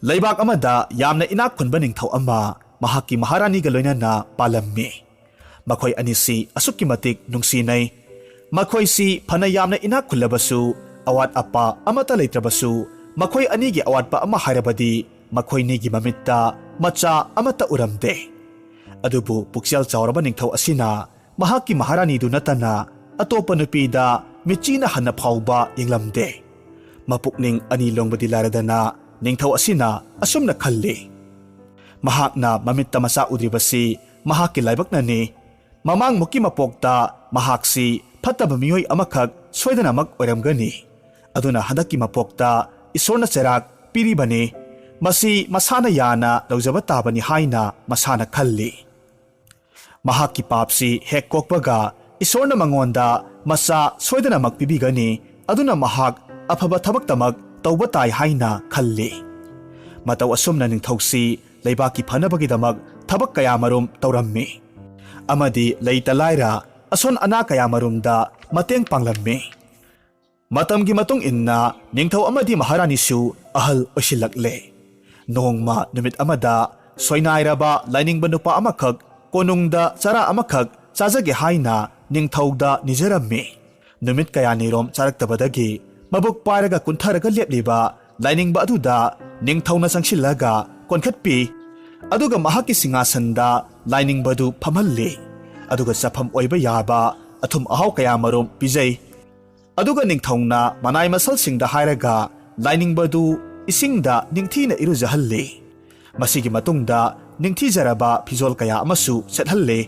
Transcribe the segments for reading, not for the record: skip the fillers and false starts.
ꯂꯩꯕꯥꯛ ꯑꯃꯗ ꯌꯥꯝꯅ ꯏꯅꯥꯛ ꯈꯨꯟꯕ ꯅꯤꯡꯊꯧ ꯑꯃ ꯃꯍꯥꯛꯀꯤ ꯃꯍꯥꯔꯥꯅꯤꯒ ꯂꯣꯏꯅꯅ ꯄꯥꯜꯂꯝꯃꯤ꯫ ꯃꯈꯣꯏ ꯑꯅꯤꯁꯤ ꯑꯁꯨꯛꯀꯤ ꯃꯇꯤꯛ ꯅꯨꯡꯁꯤꯅꯩ꯫ ꯃꯈꯣꯏꯁꯤ ꯐꯅ ꯌꯥꯝꯅ ꯏꯅꯥꯛ ꯈꯨꯜꯂꯕꯁꯨ ꯑꯋꯥꯠ ꯑꯄꯥ ꯑꯃꯠꯇ ꯂꯩꯇ꯭ꯔꯕꯁꯨ ꯃꯈꯣꯏ ꯑꯅꯤꯒꯤ ꯑꯋꯥꯠꯄ ꯑꯃ ꯍꯥꯏꯔꯕꯗꯤ ꯃꯈꯣꯏꯅꯤꯒꯤ ꯃꯃꯤꯠꯇ ꯃꯆꯥ ꯑꯃꯠꯇ ꯎꯔꯝꯗꯦ꯫ ꯑꯗꯨꯕꯨ ꯄꯨꯛꯆꯦꯜ ꯆꯥꯎꯔꯕ ꯅꯤꯡꯊꯧ ꯑꯁꯤꯅ ꯃꯍꯥꯛꯀꯤ ꯃꯍꯥꯔꯥꯅꯤꯗꯨ ꯅꯠꯇꯅ ꯑꯇꯣꯞꯄ ꯅꯨꯄꯤꯗ ꯃꯤꯠꯆꯤꯅ ꯍꯟꯅ ꯐꯥꯎꯕ ꯌꯦꯡꯂꯝꯗꯦ꯫ ꯃꯄꯨꯛꯅꯤꯡ ꯑꯅꯤ ꯂꯣꯡꯕꯗꯤ ꯂꯥꯏꯔꯗꯅ ꯅꯤꯡꯊꯧ ꯑꯁꯤꯅ ꯑꯁꯨꯝꯅ ꯈꯜꯂꯤ, ꯃꯍꯥꯛꯅ ꯃꯃꯤꯠꯇ ꯃꯆꯥ ꯎꯗ꯭ꯔꯤꯕꯁꯤ ꯃꯍꯥꯛꯀꯤ ꯂꯥꯏꯕꯛꯅꯅꯤ꯫ ꯃꯃꯥꯡꯃꯨꯛꯀꯤ ꯃꯄꯣꯛꯇ ꯃꯍꯥꯛꯁꯤ ꯐꯠꯇꯕ ꯃꯤꯑꯣꯏ ꯑꯃꯈꯛ ꯁꯣꯏꯗꯅꯃꯛ ꯑꯣꯏꯔꯝꯒꯅꯤ꯫ ꯑꯗꯨꯅ ꯍꯟꯗꯛꯀꯤ ꯃꯄꯣꯛꯇ ꯏꯁꯣꯔꯅ ꯆꯩꯔꯥꯛ ꯄꯤꯔꯤꯕꯅꯤ, ꯃꯁꯤ ꯃꯁꯥꯅ ꯌꯥꯅ ꯂꯧꯖꯕ ꯇꯥꯕꯅꯤ ꯍꯥꯏꯅ ꯃꯁꯥꯅ ꯈꯜꯂꯤ꯫ ꯃꯍꯥꯛꯀꯤ ꯄꯥꯞꯁꯤ ꯍꯦꯛ ꯀꯣꯛꯄꯒ ꯏꯁꯣꯔꯅ ꯃꯉꯣꯟꯗ ꯃꯆꯥ ꯁꯣꯏꯗꯅꯃꯛ ꯄꯤꯕꯤꯒꯅꯤ꯫ ꯑꯗꯨꯅ ꯃꯍꯥꯛ ꯑꯐꯕ ꯊꯕꯛꯇꯃꯛ ꯇꯧꯕ ꯇꯥꯏ ꯍꯥꯏꯅ ꯈꯜꯂꯤ꯫ ꯃꯇꯧ ꯑꯁꯨꯝꯅ ꯅꯤꯡꯊꯧꯁꯤ ꯂꯩꯕꯥꯛꯀꯤ ꯐꯅꯕꯒꯤꯗꯃꯛ ꯊꯕꯛ ꯀꯌꯥꯃꯔꯨꯝ ꯇꯧꯔꯝꯃꯤ ꯑꯃꯗꯤ ꯂꯩꯇ ꯂꯥꯏꯔ ꯑꯁꯣꯟ ꯑꯅꯥ ꯀꯌꯥꯃꯔꯨꯝꯗ ꯃꯇꯦꯡ ꯄꯥꯡꯂꯝꯃꯤ꯫ ꯃꯇꯝꯒꯤ ꯃꯇꯨꯡ ꯏꯟꯅ ꯅꯤꯡꯊꯧ ꯑꯃꯗꯤ ꯃꯍꯥꯔꯥꯅꯤꯁꯨ ꯑꯍꯜ ꯑꯣꯏꯁꯤꯜꯂꯛꯂꯦ꯫ ꯅꯣꯡꯃ ꯅꯨꯃꯤꯠ ꯑꯃꯗ ꯁꯣꯏꯅꯥꯏꯔꯕ ꯂꯥꯏꯅꯤꯡꯕ ꯅꯨꯄꯥ ꯑꯃꯈꯛ ꯀꯣꯅꯨꯡꯗ ꯆꯔꯥ ꯑꯃꯈꯛ ꯆꯥꯖꯒꯦ ꯍꯥꯏꯅ ꯅꯤꯡꯊꯧꯗ ꯅꯤꯖꯔꯝꯃꯤ꯫ ꯅꯨꯃꯤꯠ ꯀꯌꯥꯅꯤꯔꯣꯝ ꯆꯥꯔꯛꯇꯕꯗꯒꯤ ꯃꯕꯨꯛ ꯄꯥꯏꯔꯒ ꯀꯨꯟꯊꯔꯒ ꯂꯦꯞꯂꯤꯕ ꯂꯥꯏꯅꯤꯡꯕ ꯑꯗꯨꯗ ꯅꯤꯡꯊꯧꯅ ꯆꯪꯁꯤꯜꯂꯒ ꯀꯣꯟꯈꯠꯄꯤ꯫ ꯑꯗꯨꯒ ꯃꯍꯥꯛꯀꯤ ꯁꯤꯡꯍꯥꯁꯟꯗ ꯂꯥꯏꯅꯤꯡꯕꯗꯨ ꯐꯝꯍꯜꯂꯤ꯫ ꯑꯗꯨꯒ ꯆꯐꯝ ꯑꯣꯏꯕ ꯌꯥꯕ ꯑꯊꯨꯝ ꯑꯍꯥꯎ ꯀꯌꯥꯃꯔꯨꯝ ꯄꯤꯖꯩ꯫ ꯑꯗꯨꯒ ꯅꯤꯡꯊꯧꯅ ꯃꯅꯥꯏ ꯃꯁꯜꯁꯤꯡꯗ ꯍꯥꯏꯔꯒ ꯂꯥꯏꯅꯤꯡꯕꯗꯨ ꯏꯁꯤꯡꯗ ꯅꯤꯡꯊꯤꯅ ꯏꯔꯨꯖꯍꯜꯂꯤ꯫ ꯃꯁꯤꯒꯤ ꯃꯇꯨꯡꯗ ꯅꯤꯡꯊꯤꯖꯔꯕ ꯐꯤꯖꯣꯜ ꯀꯌꯥ ꯑꯃꯁꯨ ꯁꯦꯠꯍꯜꯂꯤ꯫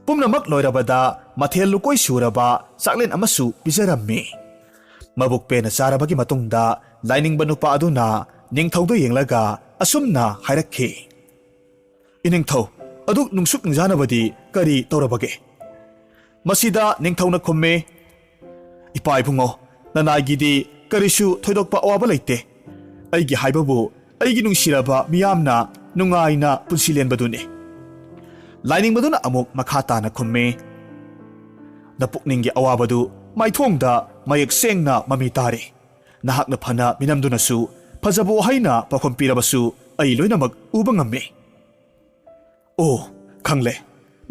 ꯄꯨꯝꯅꯃꯛ ꯂꯣꯏꯔꯕꯗ ꯃꯊꯦꯜ ꯂꯨꯀꯣꯏ ꯁꯨꯔꯕ ꯆꯥꯛꯂꯦꯟ ꯑꯃꯁꯨ ꯄꯤꯖꯔꯝꯃꯤ꯫ ꯃꯕꯨꯛ ꯄꯦꯟꯅ ꯆꯥꯔꯕꯒꯤ ꯃꯇꯨꯡꯗ ꯂꯥꯏꯅꯤꯡꯕ ꯅꯨꯄꯥ ꯑꯗꯨꯅ ꯅꯤꯡꯊꯧꯗ ꯌꯦꯡꯂꯒ ꯑꯁꯨꯝꯅ ꯍꯥꯏꯔꯛꯈꯤ, ꯏꯅꯤꯡꯊꯧ, ꯑꯗꯨꯛ ꯅꯨꯡꯁꯨꯛ ꯅꯨꯡꯖꯥꯅꯕꯗꯤ ꯀꯔꯤ ꯇꯧꯔꯕꯒꯦ? ꯃꯁꯤꯗ ꯅꯤꯡꯊꯧꯅ ꯈꯨꯝꯃꯤ, ꯏꯄꯥ ꯏꯕꯨꯡꯉꯣ, ꯅꯅꯥꯏꯒꯤꯗꯤ ꯀꯔꯤꯁꯨ ꯊꯣꯏꯗꯣꯛꯄ ꯑꯋꯥꯕ ꯂꯩꯇꯦ꯫ ꯑꯩꯒꯤ ꯍꯥꯏꯕꯕꯨ ꯑꯩꯒꯤ ꯅꯨꯡꯁꯤꯔꯕ ꯃꯤꯌꯥꯝꯅ ꯅꯨꯡꯉꯥꯏꯅ ꯄꯨꯟꯁꯤ ꯂꯦꯟꯕꯗꯨꯅꯤ꯫ ꯂꯥꯏꯅꯤꯡꯕꯗꯨꯅ ꯑꯃꯨꯛ ꯃꯈꯥ ꯇꯥꯅ ꯈꯨꯝꯃꯤ, ꯅꯄꯨꯛꯅꯤꯡꯒꯤ ꯑꯋꯥꯕꯗꯨ ꯃꯥꯏꯊꯣꯡꯗ ꯃꯌꯦꯛ ꯁꯦꯡꯅ ꯃꯃꯤ ꯇꯥꯔꯤ꯫ ꯅꯍꯥꯛꯅ ꯐꯅ ꯃꯤꯅꯝꯗꯨꯅꯁꯨ ꯐꯖꯕ ꯋꯥꯍꯩꯅ ꯄꯥꯎꯈꯨꯝ ꯄꯤꯔꯕꯁꯨ ꯑꯩ ꯂꯣꯏꯅꯃꯛ ꯎꯕ ꯉꯝꯃꯤ꯫ ꯑꯣ, ꯈꯪꯂꯦ,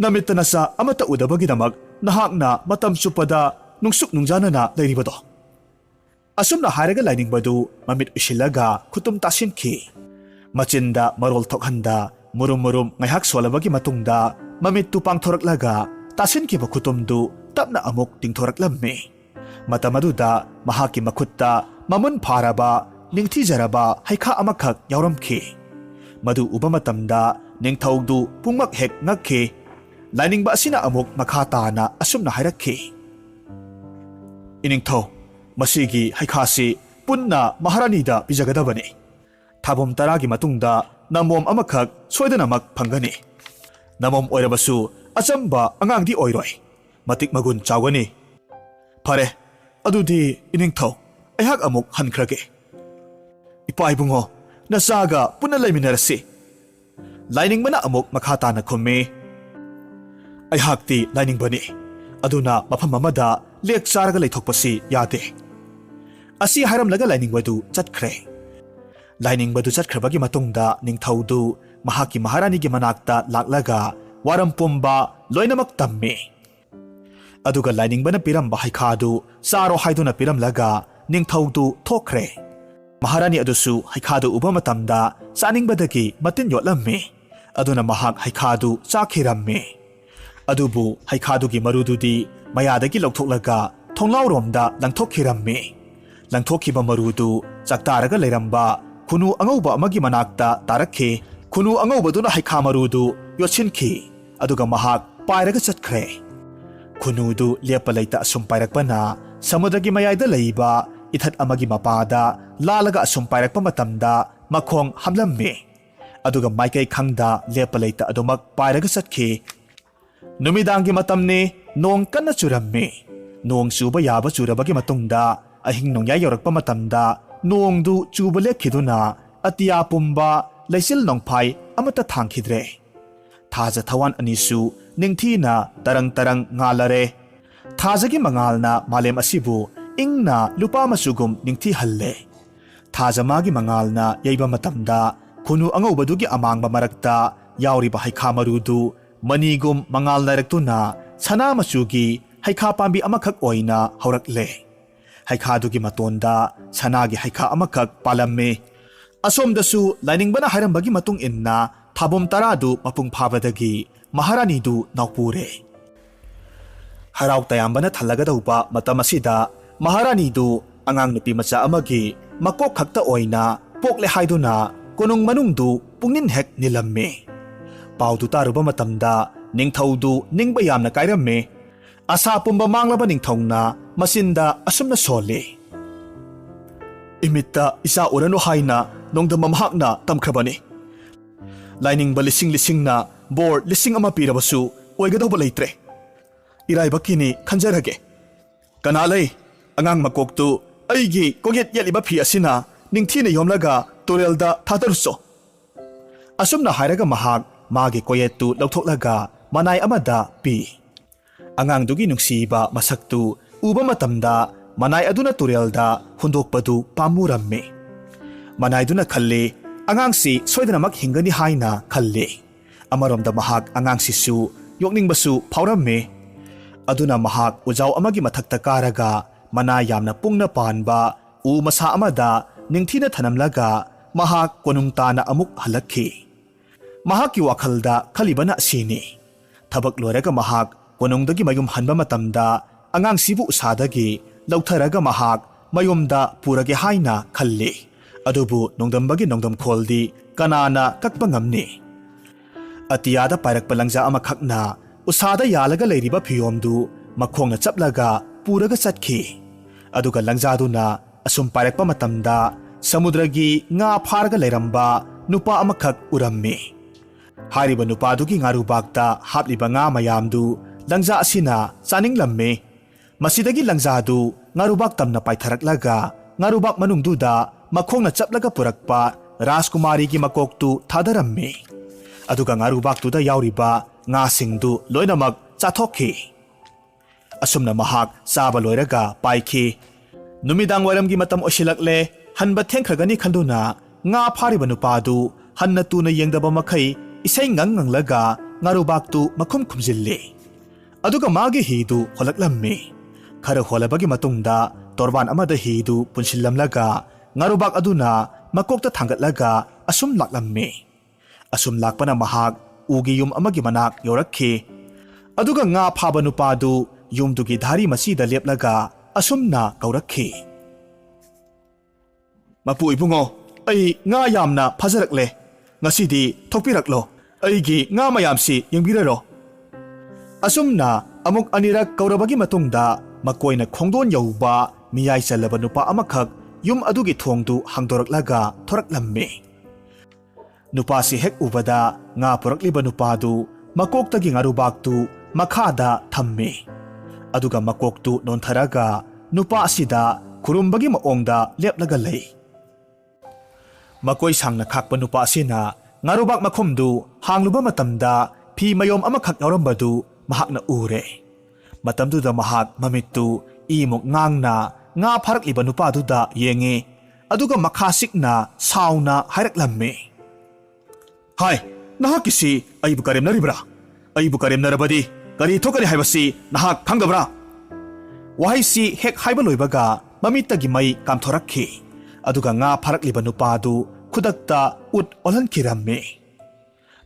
ꯅꯃꯤꯠꯇ ꯅꯆꯥ ꯑꯃꯠꯇ ꯎꯗꯕꯒꯤꯗꯃꯛ ꯅꯍꯥꯛꯅ ꯃꯇꯝ ꯆꯨꯞꯄꯗ ꯅꯨꯡꯁꯨꯛ ꯅꯨꯡꯖꯥꯅꯅ ꯂꯩꯔꯤꯕꯗꯣ꯫ ꯑꯁꯨꯝꯅ ꯍꯥꯏꯔꯒ ꯂꯥꯏꯅꯤꯡꯕꯗꯨ ꯃꯃꯤꯠ ꯎꯏꯁꯤꯜꯂꯒ ꯈꯨꯇꯨꯝ ꯇꯥꯁꯤꯟꯈꯤ꯫ ꯃꯆꯤꯟꯗ ꯃꯔꯣꯜ ꯊꯣꯛꯍꯟꯗ ꯃꯨꯔꯨꯝ ꯃꯨꯔꯨꯝ ꯉꯥꯏꯍꯥꯛ ꯁꯣꯜꯂꯕꯒꯤ ꯃꯇꯨꯡꯗ ꯃꯃꯤꯠꯇꯨ ꯄꯥꯡꯊꯣꯔꯛꯂꯒ ꯇꯥꯁꯤꯟꯈꯤꯕ ꯈꯨꯇꯨꯝꯗꯨ ꯇꯞꯅ ꯑꯃꯨꯛ ꯇꯤꯡꯊꯣꯔꯛꯂꯝꯃꯤ꯫ ꯃꯇꯝ ꯑꯗꯨꯗ ꯃꯍꯥꯛꯀꯤ ꯃꯈꯨꯠꯇ ꯃꯃꯨꯟ ꯐꯥꯔꯕ ꯅꯤꯡꯊꯤꯖꯔꯕ ꯍꯩꯈꯥ ꯑꯃꯈꯛ ꯌꯥꯎꯔꯝꯈꯤ꯫ ꯃꯗꯨ ꯎꯕ ꯃꯇꯝꯗ ꯅꯤꯡꯊꯧꯗꯨ ꯄꯨꯡꯃꯛ ꯍꯦꯛ ꯉꯛꯈꯤ꯫ ꯂꯥꯏꯅꯤꯡꯕ ꯑꯁꯤꯅ ꯑꯃꯨꯛ ꯃꯈꯥ ꯇꯥꯅ ꯑꯁꯨꯝꯅ ꯍꯥꯏꯔꯛꯈꯤ, ꯏꯅꯤꯡꯊꯧ, ꯃꯁꯤꯒꯤ ꯍꯩꯈꯥꯁꯤ ꯄꯨꯟꯅ ꯃꯍꯥꯔꯥꯅꯤꯗ ꯄꯤꯖꯒꯗꯕꯅꯤ꯫ ꯊꯥꯕꯨꯝ 10ꯒꯤ ꯃꯇꯨꯡꯗ ꯅꯃꯣꯝ ꯑꯃꯈꯛ ꯁꯣꯏꯗꯅꯃꯛ ꯐꯪꯒꯅꯤ꯫ ꯅꯃꯣꯝ ꯑꯣꯏꯔꯕꯁꯨ ꯑꯆꯝꯕ ꯑꯉꯥꯡꯗꯤ ꯑꯣꯏꯔꯣꯏ, ꯃꯇꯤꯛ ꯃꯒꯨꯟ ꯆꯥꯎꯒꯅꯤ꯫ ꯐꯔꯦ, ꯑꯗꯨꯗꯤ ꯏꯅꯤꯡꯊꯧ, ꯑꯩꯍꯥꯛ ꯑꯃꯨꯛ ꯍꯟꯈ꯭ꯔꯒꯦ꯫ ꯏꯄꯥ ꯏꯕꯨꯡꯉꯣ, ꯅꯆꯥꯒ ꯄꯨꯟꯅ ꯂꯩꯃꯤꯟꯅꯔꯁꯤ꯫ ꯂꯥꯏꯅꯤꯡꯕꯅ ꯑꯃꯨꯛ ꯃꯈꯥ ꯇꯥꯅ ꯈꯨꯝꯃꯤ, ꯑꯩꯍꯥꯛꯇꯤ ꯂꯥꯏꯅꯤꯡꯕꯅꯤ, ꯑꯗꯨꯅ ꯃꯐꯝ ꯑꯃꯗ ꯂꯦꯛ ꯆꯥꯔꯒ ꯂꯩꯊꯣꯛꯄꯁꯤ ꯌꯥꯗꯦ꯫ ꯑꯁꯤ ꯍꯥꯏꯔꯝꯂꯒ ꯂꯥꯏꯅꯤꯡꯕꯗꯨ ꯆꯠꯈ꯭ꯔꯦ꯫ ꯂꯥꯏꯅꯤꯡꯕꯗꯨ ꯆꯠꯈ꯭ꯔꯕꯒꯤ ꯃꯇꯨꯡꯗ ꯅꯤꯡꯊꯧꯗꯨ ꯃꯍꯥꯛꯀꯤ ꯃꯍꯥꯔꯥꯅꯤꯒꯤ ꯃꯅꯥꯛꯇ ꯂꯥꯛꯂꯒ ꯋꯥꯔꯝ ꯄꯨꯝꯕ ꯂꯣꯏꯅꯃꯛ ꯇꯝꯃꯤ꯫ ꯑꯗꯨꯒ ꯂꯥꯏꯅꯤꯡꯕꯅ ꯄꯤꯔꯝꯕ ꯍꯩꯈꯥꯗꯨ ꯆꯥꯔꯣ ꯍꯥꯏꯗꯨꯅ ꯄꯤꯔꯝꯂꯒ ꯅꯤꯡꯊꯧꯗꯨ ꯊꯣꯛꯈ꯭ꯔꯦ꯫ ꯃꯍꯥꯔꯥꯅꯤ ꯑꯗꯨꯁꯨ ꯍꯩꯈꯥꯗꯨ ꯎꯕ ꯃꯇꯝꯗ ꯆꯥꯅꯤꯡꯕꯗꯒꯤ ꯃꯇꯤꯟ ꯌꯣꯠꯂꯝꯃꯤ꯫ ꯑꯗꯨꯅ ꯃꯍꯥꯛ ꯍꯩꯈꯥꯗꯨ ꯆꯥꯈꯤꯔꯝꯃꯤ꯫ ꯑꯗꯨꯕꯨ ꯍꯩꯈꯥꯗꯨꯒꯤ ꯃꯔꯨꯗꯨꯗꯤ ꯃꯌꯥꯗꯒꯤ ꯂꯧꯊꯣꯛꯂꯒ ꯊꯣꯡꯅꯥꯎꯔꯣꯝꯗ ꯂꯪꯊꯣꯛꯈꯤꯔꯝꯃꯤ꯫ ꯂꯪꯊꯣꯛꯈꯤꯕ ꯃꯔꯨꯗꯨ ꯆꯥꯛꯇꯥꯔꯒ ꯂꯩꯔꯝꯕ ꯈꯨꯅꯨ ꯑꯉꯧꯕ ꯑꯃꯒꯤ ꯃꯅꯥꯛꯇ ꯇꯥꯔꯛꯈꯤ꯫ ꯈꯨꯅꯨ ꯑꯉꯧꯕꯗꯨꯅ ꯍꯩꯈꯥ ꯃꯔꯨꯗꯨ ꯌꯣꯠꯁꯤꯟꯈꯤ꯫ ꯑꯗꯨꯒ ꯃꯍꯥꯛ ꯄꯥꯏꯔꯒ ꯆꯠꯈ꯭ꯔꯦ꯫ ꯈꯨꯅꯨꯗꯨ ꯂꯦꯞꯄ ꯂꯩꯇ ꯑꯁꯨꯝ ꯄꯥꯏꯔꯛꯄꯅ ꯁꯃꯨꯗ꯭ꯔꯒꯤ ꯃꯌꯥꯏꯗ ꯂꯩꯕ ꯏꯊꯠ ꯑꯃꯒꯤ ꯃꯄꯥꯗ ꯂꯥꯜꯂꯒ ꯑꯁꯨꯝ ꯄꯥꯏꯔꯛꯄ ꯃꯇꯝꯗ ꯃꯈꯣꯡ ꯍꯥꯝꯂꯝꯃꯤ꯫ ꯑꯗꯨꯒ ꯃꯥꯏꯀꯩ ꯈꯪꯗ ꯂꯦꯞꯄ ꯂꯩꯇ ꯑꯗꯨꯃꯛ ꯄꯥꯏꯔꯒ ꯆꯠꯈꯤ꯫ ꯅꯨꯃꯤꯗꯥꯡꯒꯤ ꯃꯇꯝꯅꯤ, ꯅꯣꯡ ꯀꯟꯅ ꯆꯨꯔꯝꯃꯤ꯫ ꯅꯣꯡ ꯆꯨꯕ ꯌꯥꯕ ꯆꯨꯔꯕꯒꯤ ꯃꯇꯨꯡꯗ ꯑꯍꯤꯡ ꯅꯣꯡꯌꯥꯏ ꯌꯧꯔꯛꯄ ꯃꯇꯝꯗ ꯅꯣꯡꯗꯨ ꯆꯨꯕ ꯂꯦꯞꯈꯤꯗꯨꯅ ꯑꯇꯤꯌꯥ ꯄꯨꯝꯕ ꯂꯩꯆꯤꯜ ꯅꯣꯡꯐꯥꯏ ꯑꯃꯠꯇ ꯊꯥꯡꯈꯤꯗ꯭ꯔꯦ꯫ ꯊꯥꯖ ꯊꯋꯥꯟ ꯑꯅꯤꯁꯨ ꯅꯤꯡꯊꯤꯅ ꯇꯔꯪ ꯇꯔꯪ ꯉꯥꯜꯂꯔꯦ꯫ ꯊꯥꯖꯒꯤ ꯃꯉꯥꯜꯅ ꯃꯥꯂꯦꯝ ꯑꯁꯤꯕꯨ ꯏꯪꯅ ꯂꯨꯄꯥ ꯃꯆꯨꯒꯨꯝ ꯅꯤꯡꯊꯤꯍꯜꯂꯦ꯫ Thaja magi mangalna yaiba matamda khunu angaubadugi amangba marakta yauriba haikha marudu manigum mangal nairektuna sana machugi haikha pambi amakhak oina haurakle. Haikhadugi matonda sanagi haikha amakhak palamme. Asomdasu lainingbana hairambagi matung inna thabom taradu mapung phabadagi Maharanidu naupure. Haraw tayambana thalagadauba matam asida Maharanidu angang nupi macha amagi makok khakta oina pokle haiduna konung manungdu pungnin hek nilamme. Paudu taruba matamda ningthaudu ningba yamna kairamme. Asa pumba manglaba ningthongna masinda asumna sole. Imitta isa urano haina nongda mamhakna tamkhrabani. Lainingba lising na bor lising ama pirabasu oigadauba leitre. Iraibakini khanjarage. Kanalay angang makoktu aigi koget yaliba phi asina ningthina yomlaga torelda thataruso. Asumna hairaga mahak magi koyetu lauthoklaga manay amada pi. Angang dugi nungsiba masaktu uba matamda manay aduna torelda hundokpadu pamuramme. Manay duna khalli angang si soidanamak hingani haina khalli. Amaramda mahak angang sisu yokningbasu phawramme. Aduna mahak ujaw amagi mathakta karaga mana yamna pungna panba u masa amada ningthina thanamlaga mahak konungtana amuk halakhi. Mahakki wakhalda khalibana sini. Thabak loiraga mahak konungdagi mayum hanba matamda angang sibu usadagi lautharaga mahak mayumda purage haina khalli. Adubu nongdambagi nongdam kholdi kanana kakpa ngamni. Atiyada pairakpa langja amakhakna usada yalaga leiriba phiyomdu makhongna chaplaga puraga chatkhi. Aduga langjaduna asum pairakpa matamda samudragi nga pharaga leiramba nupa amakhak urammi. Hariba nupadugi ngarubakta hapliba nga mayamdu langja asina chaninglamme. Masidagi langjadu ngarubak tamna paitharaklaga ngarubak manungduda makhongna chaplaga purakpa Rajkumarigi makoktu thadarammi. Aduga ngarubaktuda yauriba nga singdu loinamak chathokhi. Asumna mahak saba loiraga paikhi. Numidang waramgi matam osilakle hanba thengkragani khanduna nga phariba nupadu hanna tuna yengdaba makhai isai nganglaga ngarubaktu makhum khumjilli. Aduga magi hidu holaklammi. Khara holabagi matungda torban amada hidu punsillamlaga ngarubak aduna makokta thangatlaga asum laklammi. Asum lakpana mahak ugi yum amagi manak yorakhi. Aduga nga phaba nupadu yumdugi dhari masida leplaga asumna kaurakhi. Mapu ibungo ai nga yamna phajarakle. Ngasidi thokpiraklo. Aigi nga mayamsi yengbiraro. Asumna amuk anirak kaurabagi matungda makoina khongdon yauba miyai chalaba nupa amakhak yum adugi thongdu hangdoraklaga thoraklammi. Nupasi hek ubada nga purakliba nupadu makoktagi ngarubaktu makhada thammi. Aduga makoktu nontharaga nupa asida kurumbagi maongda leplaga lei. Makoi sangna khakpa nupa asina ngarubak makhumdu hangluba matamda phi mayom amakhak yaurambadu mahakna ure. Matamduda mahak mamittu imok ngangna nga pharakliba nupaduda yengi. Aduga makhasikna sauna hairaklammi. Hai, nahakisi aibu karemnaribra. Aibu karemnarabadi kari thokani haibasi nahak khangdabra. Wahaisi hek haiba loibaga mamittagi mai kamthorakhi. Aduga nga pharakliba nupadu khudakta ut olankhirammi.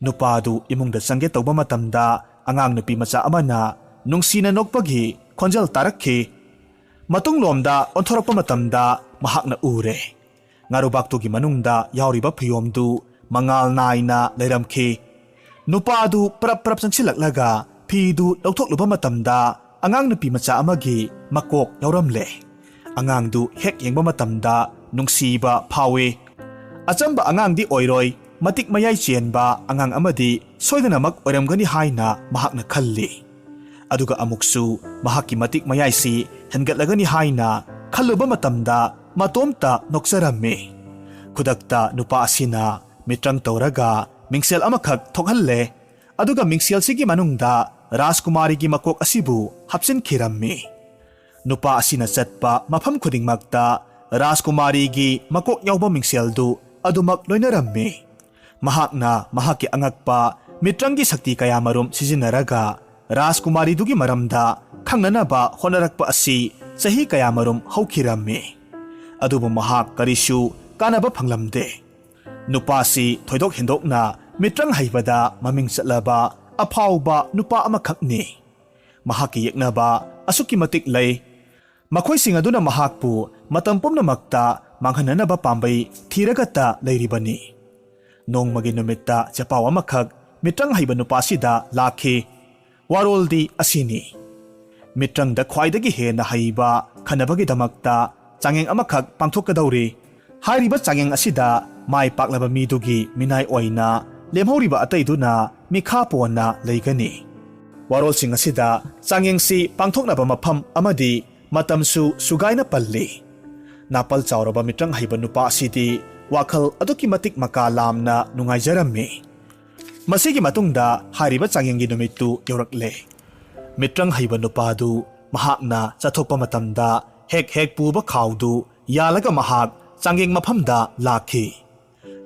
Nupadu imungda changge tawba matamda angang nupi macha amana nungsina nokpagi khonjal tarakhi. Matunglomda onthorakpa matamda mahakna ure. Ngarubaktugi manungda yauriba phiyomdu mangal naina leiramkhi. Nupadu prap changsilaklaga phidu lauthokluba matamda angang nupi macha amagi makok yauramle. Angangdu hek yengba matamda nungsiba phawe. Achamba angangdi oiroi matik mayai chenba angang amadi soidanamak oiramgani haina mahakna khalli. Aduga amuksu mahakki matik mayaisi hengatlagani haina khalluba matamda matomta noksarammi. Khudakta nupa asina mitrang tauraga mingsel amakhak thokhalle. Aduga mingsel sigi manungda Rajkumarigi makok asibu hapsin khirammi. Nupa asina chatpa mafam khudingmakta ꯔꯥꯖꯀꯨꯃꯥꯔꯤꯒꯤ ꯃꯀꯣꯛ ꯌꯥꯎꯕ ꯃꯤꯡꯁꯦꯜꯗꯨ ꯑꯗꯨꯃꯛ ꯂꯣꯏꯅꯔꯝꯃꯤ꯫ ꯃꯍꯥꯛꯅ ꯃꯍꯥꯛꯀꯤ ꯑꯉꯛꯄ ꯃꯤꯇ꯭ꯔꯪꯒꯤ ꯁꯛꯇꯤ ꯀꯌꯥꯃꯔꯨꯝ ꯁꯤꯖꯤꯟꯅꯔꯒ ꯔꯥꯖꯀꯨꯃꯥꯔꯤꯗꯨꯒꯤ ꯃꯔꯝꯗ ꯈꯪꯅꯅꯕ ꯍꯣꯠꯅꯔꯛꯄ ꯑꯁꯤ ꯆꯍꯤ ꯀꯌꯥꯃꯔꯨꯝ ꯍꯧꯈꯤꯔꯝꯃꯤ꯫ ꯑꯗꯨꯕꯨ ꯃꯍꯥꯛ ꯀꯔꯤꯁꯨ ꯀꯥꯟꯅꯕ ꯐꯪꯂꯝꯗꯦ꯫ ꯅꯨꯄꯥꯁꯤ ꯊꯣꯏꯗꯣꯛ ꯍꯦꯟꯗꯣꯛꯅ ꯃꯤꯇ꯭ꯔꯪ ꯍꯩꯕꯗ ꯃꯃꯤꯡ ꯆꯠꯂꯕ ꯑꯐꯥꯎꯕ ꯅꯨꯄꯥ ꯑꯃꯈꯛꯅꯤ꯫ ꯃꯍꯥꯛꯀꯤ ꯌꯦꯛꯅꯕ ꯑꯁꯨꯛꯀꯤ ꯃꯇꯤꯛ ꯂꯩ, ꯃꯈꯣꯏꯁꯤꯡ ꯑꯗꯨꯅ ꯃꯍꯥꯛꯄꯨ ꯃꯇꯝ ꯄꯨꯝꯅꯃꯛꯇ ꯃꯥꯡꯍꯟꯅꯅꯕ ꯄꯥꯝꯕꯩ ꯊꯤꯔꯒꯇ ꯂꯩꯔꯤꯕꯅꯤ꯫ ꯅꯣꯡꯃꯒꯤ ꯅꯨꯃꯤꯠꯇ ꯆꯦꯄꯥꯎ ꯑꯃꯈꯛ ꯃꯤꯇ꯭ꯔꯪ ꯍꯩꯕ ꯅꯨꯄꯥꯁꯤꯗ ꯂꯥꯛꯈꯤ꯫ ꯋꯥꯔꯣꯜꯗꯤ ꯑꯁꯤꯅꯤ: ꯃꯤꯇ꯭ꯔꯪꯗ ꯈ꯭ꯋꯥꯏꯗꯒꯤ ꯍꯦꯟꯅ ꯍꯩꯕ ꯈꯟꯅꯕꯒꯤꯗꯃꯛꯇ ꯆꯥꯡꯌꯦꯡ ꯑꯃꯈꯛ ꯄꯥꯡꯊꯣꯛꯀꯗꯧꯔꯤ꯫ ꯍꯥꯏꯔꯤꯕ ꯆꯥꯡꯌꯦꯡ ꯑꯁꯤꯗ ꯃꯥꯏ ꯄꯥꯛꯂꯕ ꯃꯤꯗꯨꯒꯤ ꯃꯤꯅꯥꯏ ꯑꯣꯏꯅ ꯂꯦꯝꯍꯧꯔꯤꯕ ꯑꯇꯩꯗꯨꯅ ꯃꯤꯈꯥ ꯄꯣꯟꯅ ꯂꯩꯒꯅꯤ꯫ ꯋꯥꯔꯣꯜꯁꯤꯡ ꯑꯁꯤꯗ ꯆꯥꯡꯌꯦꯡꯁꯤ ꯄꯥꯡꯊꯣꯛꯅꯕ ꯃꯐꯝ ꯑꯃꯗꯤ ꯃꯇꯝꯁꯨ ꯁꯨꯒꯥꯏꯅ ꯄꯜꯂꯤ꯫ ꯅꯥꯄꯜ ꯆꯥꯎꯔꯕ ꯃꯤꯇ꯭ꯔꯪ ꯍꯩꯕ ꯅꯨꯄꯥ ꯑꯁꯤꯗꯤ ꯋꯥꯈꯜ ꯑꯗꯨꯛꯀꯤ ꯃꯇꯤꯛ ꯃꯀꯥ ꯂꯥꯝꯅ ꯅꯨꯡꯉꯥꯏꯖꯔꯝꯃꯤ꯫ ꯃꯁꯤꯒꯤ ꯃꯇꯨꯡꯗ ꯍꯥꯏꯔꯤꯕ ꯆꯥꯡꯌꯦꯡꯒꯤ ꯅꯨꯃꯤꯠꯇꯨ ꯌꯧꯔꯛꯂꯦ꯫ ꯃꯤꯇ꯭ꯔꯪ ꯍꯩꯕ ꯅꯨꯄꯥꯗꯨ ꯃꯍꯥꯛꯅ ꯆꯠꯊꯣꯛꯄ ꯃꯇꯝꯗ ꯍꯦꯛ ꯍꯦꯛ ꯄꯨꯕ ꯈꯥꯎꯗꯨ ꯌꯥꯜꯂꯒ ꯃꯍꯥꯛ ꯆꯥꯡꯌꯦꯡ ꯃꯐꯝꯗ ꯂꯥꯛꯈꯤ꯫